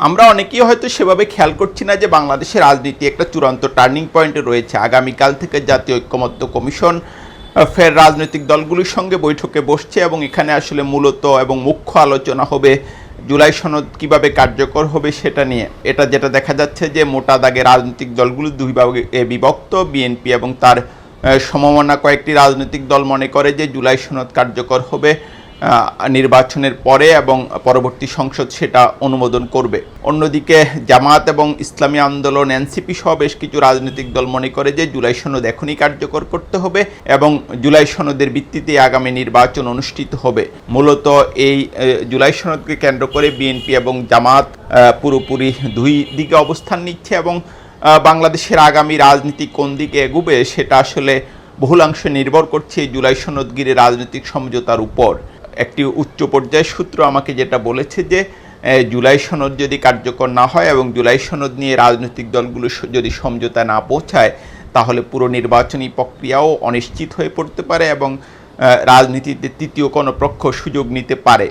আমরা অনেকেই হয়তো সেভাবে খেয়াল করছি না যে বাংলাদেশের রাজনীতি একটা চূড়ান্ত টার্নিং পয়েন্টে রয়েছে। আগামীকাল থেকে জাতীয় ঐক্যমত্য কমিশন ফের রাজনৈতিক দলগুলির সঙ্গে বৈঠকে বসছে এবং এখানে আসলে মূলত এবং মুখ্য আলোচনা হবে জুলাই সনদ কিভাবে কার্যকর হবে সেটা নিয়ে। এটা যেটা দেখা যাচ্ছে যে মোটা দাগে রাজনৈতিক দলগুলো দুই ভাগে বিভক্ত। বিএনপি এবং তার সমমনা কয়েকটি রাজনৈতিক দল মনে করে যে জুলাই সনদ কার্যকর হবে নির্বাচনের পরে এবং পরবর্তী সংসদ সেটা অনুমোদন করবে। অন্যদিকে জামাত এবং ইসলামী আন্দোলন এনসিপি সহ বেশ কিছু রাজনৈতিক দল মনে করে যে জুলাই সনদ এখনই কার্যকর করতে হবে এবং জুলাই সনদের ভিত্তিতে আগামী নির্বাচন অনুষ্ঠিত হবে। মূলত এই জুলাই সনদকে কেন্দ্র করে বিএনপি এবং জামাত পুরোপুরি দুই দিকে অবস্থান নিচ্ছে এবং বাংলাদেশের আগামী রাজনীতি কোন দিকে এগোবে সেটা আসলে বহুলাংশে নির্ভর করছে এই জুলাই সনদ ঘিরে রাজনৈতিক সমঝোতার উপর। একটি উচ্চ পর্যায়ের সূত্র আমাকে যেটা বলেছে যে জুলাই সনদ যদি কার্যকর না হয় এবং জুলাই সনদ নিয়ে রাজনৈতিক দলগুলো যদি সমঝোতা না পৌঁছায় তাহলে পুরো নির্বাচনী প্রক্রিয়াও অনিশ্চিত হয়ে পড়তে পারে এবং রাজনীতিতে তৃতীয় কোনো পক্ষ সুযোগ নিতে পারে।